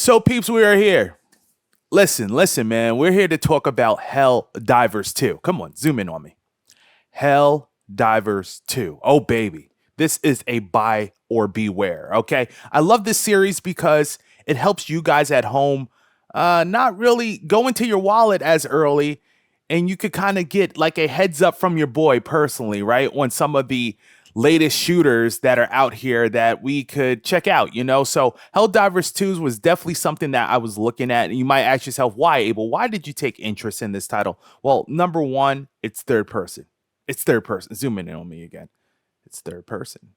So, peeps, we are here. Listen, man. We're here to talk about Helldivers 2. Come on, zoom in on me. Helldivers 2. Oh, baby. This is a buy or beware, okay? I love this series because it helps you guys at home not really go into your wallet as early, and you could kind of get like a heads up from your boy personally, right? On some of the latest shooters that are out here that we could check out, you know? So Helldivers 2 was definitely something that I was looking at. And you might ask yourself, why, Abel? Why did you take interest in this title? Well, number one, it's third person. It's third person. Zoom in on me again. It's third person.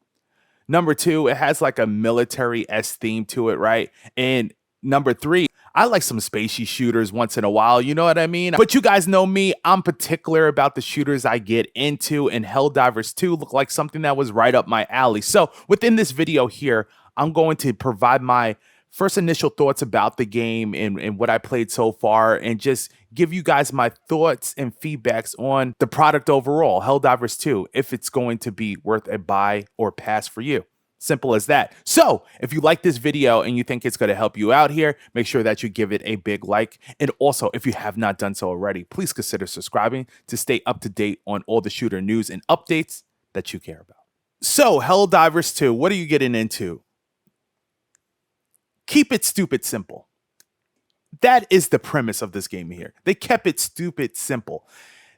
Number two, it has like a military-esque theme to it, right? And number three, I like some spacey shooters once in a while, you know what I mean? But you guys know me, I'm particular about the shooters I get into, and Helldivers 2 looked like something that was right up my alley. So within this video here, I'm going to provide my first initial thoughts about the game and what I played so far, and just give you guys my thoughts and feedbacks on the product overall, Helldivers 2, if it's going to be worth a buy or pass for you. Simple as that. So if you like this video and you think it's going to help you out here, make sure that you give it a big like. And also, if you have not done so already, please consider subscribing to stay up to date on all the shooter news and updates that you care about. So Helldivers 2, what are you getting into? Keep it stupid simple. That is the premise of this game here. They kept it stupid simple.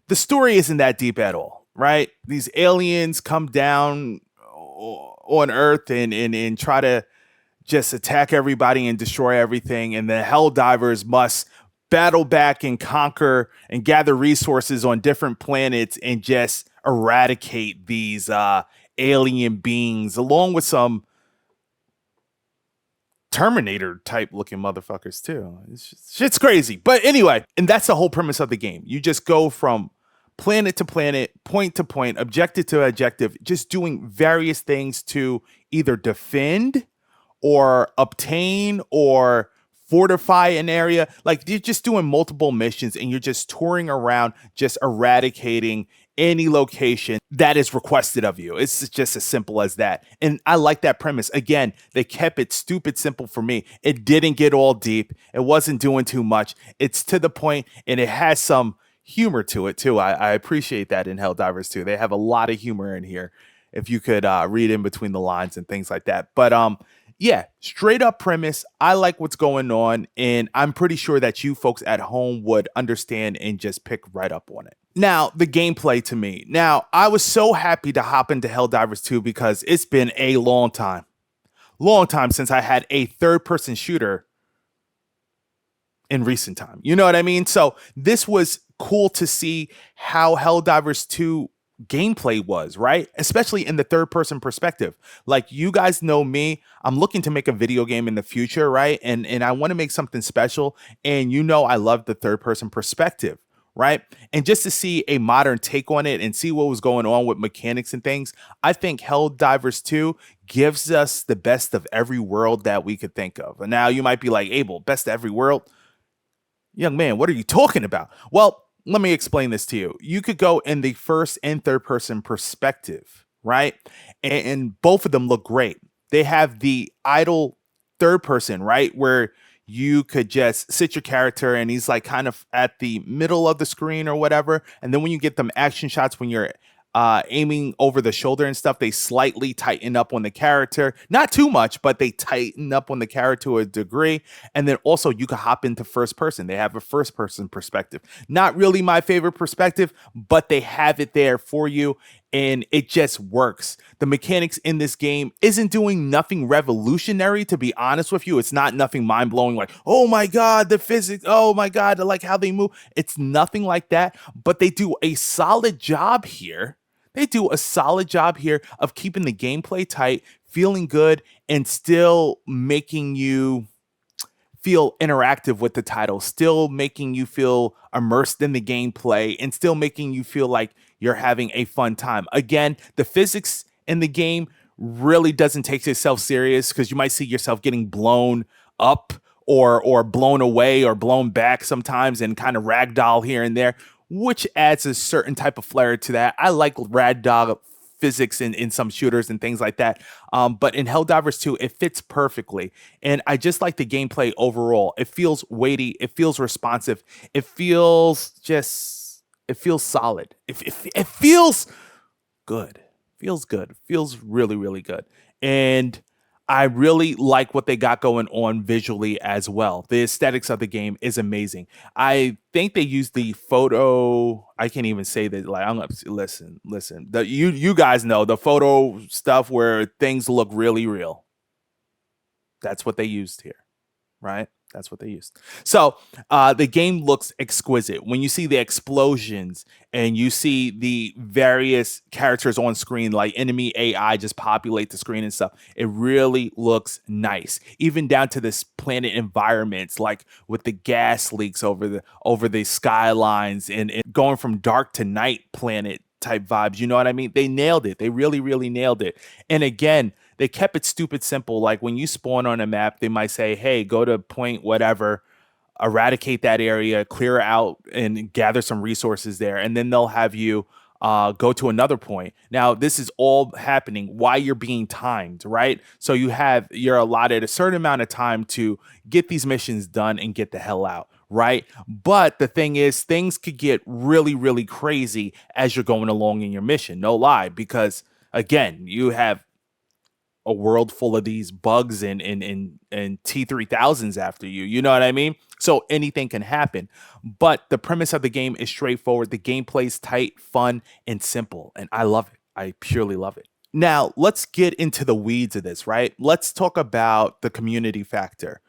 The story isn't that deep at all, right? These aliens come down on Earth and try to just attack everybody and destroy everything. And the Helldivers must battle back and conquer and gather resources on different planets and just eradicate these alien beings, along with some Terminator type looking motherfuckers too. Shit's crazy. But anyway, and that's the whole premise of the game. You just go from planet to planet, point to point, objective to objective, just doing various things to either defend or obtain or fortify an area. Like, you're just doing multiple missions and you're just touring around, just eradicating any location that is requested of you. It's just as simple as that. And I like that premise. Again, they kept it stupid simple for me. It didn't get all deep. It wasn't doing too much. It's to the point, and it has some humor to it too. I appreciate that in Helldivers 2. They have a lot of humor in here, if you could read in between the lines and things like that. But yeah, straight up premise. I like what's going on, and I'm pretty sure that you folks at home would understand and just pick right up on it. Now, the gameplay to me. Now, I was so happy to hop into Helldivers 2 because it's been a long time since I had a third-person shooter in recent time. You know what I mean? So this was cool to see how Helldivers 2 gameplay was, right? Especially in the third person perspective. Like, you guys know me, I'm looking to make a video game in the future, right? And I want to make something special. And you know I love the third person perspective, right? And just to see a modern take on it and see what was going on with mechanics and things, I think Helldivers 2 gives us the best of every world that we could think of. And now you might be like, Abel, best of every world? Young man, what are you talking about? Well, let me explain this to you. You could go in the first and third person perspective, right? And both of them look great. They have the idle third person, right? Where you could just sit your character and he's like kind of at the middle of the screen or whatever. And then when you get them action shots, when you're aiming over the shoulder and stuff, they slightly tighten up on the character. Not too much, but they tighten up on the character to a degree. And then also you can hop into first person. They have a first person perspective. Not really my favorite perspective, but they have it there for you. And it just works. The mechanics in this game isn't doing nothing revolutionary, to be honest with you. It's not nothing mind-blowing like, oh my God, the physics, oh my God, I like how they move. It's nothing like that, but they do a solid job here. They do a solid job here of keeping the gameplay tight, feeling good, and still making you feel interactive with the title, still making you feel immersed in the gameplay, and still making you feel like you're having a fun time. Again, the physics in the game really doesn't take itself serious, because you might see yourself getting blown up or blown away or blown back sometimes and kind of ragdoll here and there, which adds a certain type of flair to that. I like ragdoll physics in some shooters and things like that. But in Helldivers 2, it fits perfectly. And I just like the gameplay overall. It feels weighty. It feels responsive. It feels solid. It feels good. Feels good. Feels really, really good. And I really like what they got going on visually as well. The aesthetics of the game is amazing. I think they used the photo. I can't even say that. Like, I'm gonna listen. You guys know the photo stuff where things look really real. That's what they used here, right? That's what they used. So the game looks exquisite. When you see the explosions and you see the various characters on screen, like enemy AI just populate the screen and stuff, it really looks nice. Even down to this planet environments, like with the gas leaks over the skylines and going from dark to night planet type vibes. You know what I mean? They nailed it. They really, really nailed it. And again, they kept it stupid simple. Like when you spawn on a map, they might say, hey, go to point whatever, eradicate that area, clear out and gather some resources there. And then they'll have you go to another point. Now, this is all happening while you're being timed, right? So you're allotted a certain amount of time to get these missions done and get the hell out, right? But the thing is, things could get really, really crazy as you're going along in your mission. No lie, because again, you have a world full of these bugs and T3000s after you. You know what I mean? So anything can happen. But the premise of the game is straightforward. The gameplay's tight, fun, and simple. And I love it. I purely love it. Now, let's get into the weeds of this, right? Let's talk about the community factor.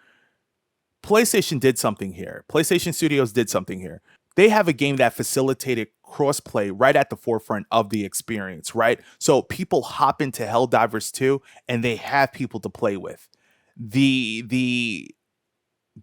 PlayStation did something here. PlayStation Studios did something here. They have a game that facilitated crossplay right at the forefront of the experience, right? So people hop into Helldivers 2 and they have people to play with. The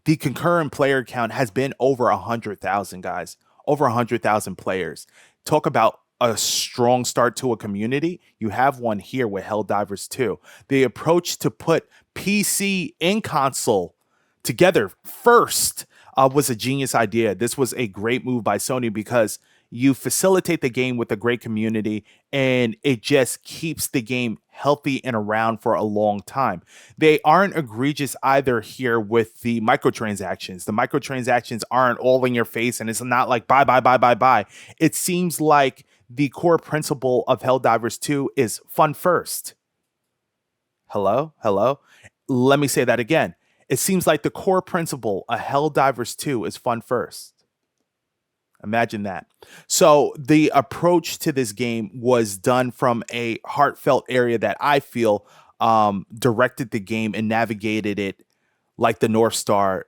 concurrent player count has been over 100,000 guys, over 100,000 players. Talk about a strong start to a community. You have one here with Helldivers 2. The approach to put PC and console together first was a genius idea. This was a great move by Sony because you facilitate the game with a great community and it just keeps the game healthy and around for a long time. They aren't egregious either here with the microtransactions. The microtransactions aren't all in your face and it's not like buy. It seems like the core principle of Helldivers 2 is fun first. Hello? Let me say that again. It seems like the core principle of Helldivers 2 is fun first. Imagine that. So the approach to this game was done from a heartfelt area that I feel directed the game and navigated it like the North Star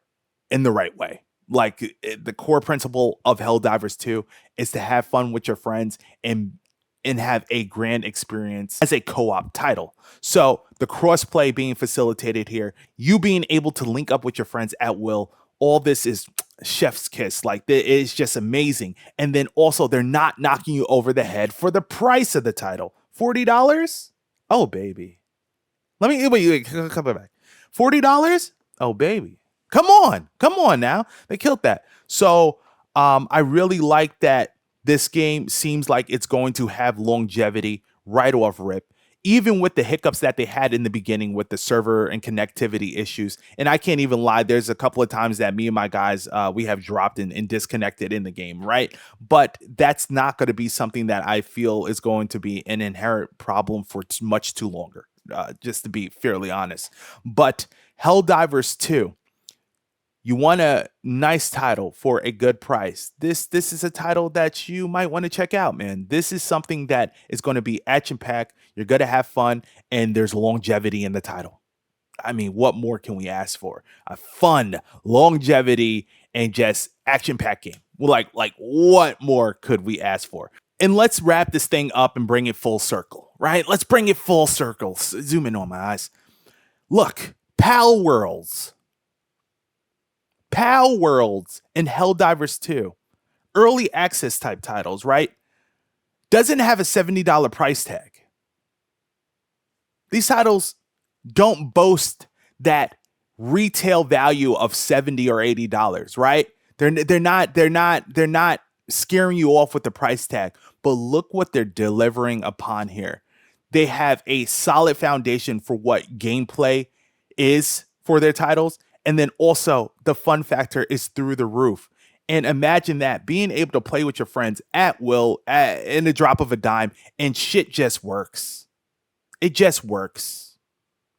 in the right way. Like the core principle of Helldivers 2 is to have fun with your friends and have a grand experience as a co-op title. So the crossplay being facilitated here, you being able to link up with your friends at will, all this is chef's kiss. Like it's just amazing. And then also they're not knocking you over the head for the price of the title. $40? Oh, baby. Wait, come back. $40? Oh, baby. Come on now. They killed that. So I really like that this game seems like it's going to have longevity right off rip, even with the hiccups that they had in the beginning with the server and connectivity issues. And I can't even lie, there's a couple of times that me and my guys, we have dropped and disconnected in the game, right? But that's not going to be something that I feel is going to be an inherent problem for much too longer, just to be fairly honest. But Helldivers 2, you want a nice title for a good price. This is a title that you might want to check out, man. This is something that is going to be action-packed. You're going to have fun, and there's longevity in the title. I mean, what more can we ask for? A fun, longevity, and just action-packed game. Like what more could we ask for? And let's wrap this thing up and bring it full circle, right? Let's bring it full circle. Zoom in on my eyes. Look, Pal Worlds and Helldivers 2, early access type titles, right? Doesn't have a $70 price tag. These titles don't boast that retail value of $70 or $80, right? They're not scaring you off with the price tag, but look what they're delivering upon here. they have a solid foundation for what gameplay is for their titles. And then also the fun factor is through the roof. And imagine that being able to play with your friends at will, in the drop of a dime, and shit just works. It just works.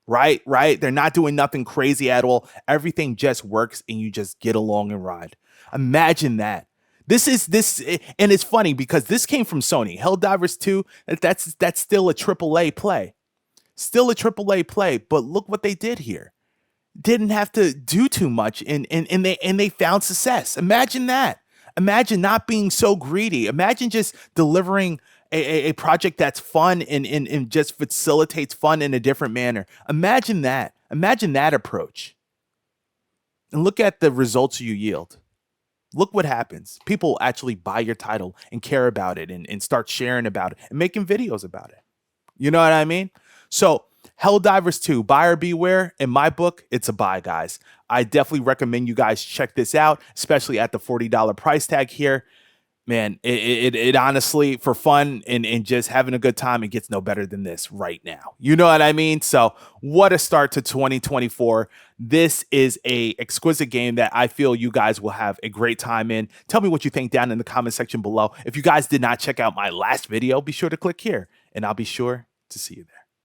Right? They're not doing nothing crazy at all. Everything just works and you just get along and ride. Imagine that. This, and it's funny because this came from Sony. Helldivers 2, that's still a AAA play. Still a AAA play, but look what they did here. Didn't have to do too much and they found success. Imagine that. Imagine not being so greedy. Imagine just delivering a project that's fun and just facilitates fun in a different manner. Imagine that. Imagine that approach. And look at the results you yield. Look what happens. People actually buy your title and care about it and start sharing about it and making videos about it. You know what I mean? So Helldivers 2, buyer beware. In my book, it's a buy, guys. I definitely recommend you guys check this out, especially at the $40 price tag here. Man, it honestly, for fun and just having a good time, it gets no better than this right now. You know what I mean? So what a start to 2024. This is a exquisite game that I feel you guys will have a great time in. Tell me what you think down in the comment section below. If you guys did not check out my last video, be sure to click here and I'll be sure to see you there.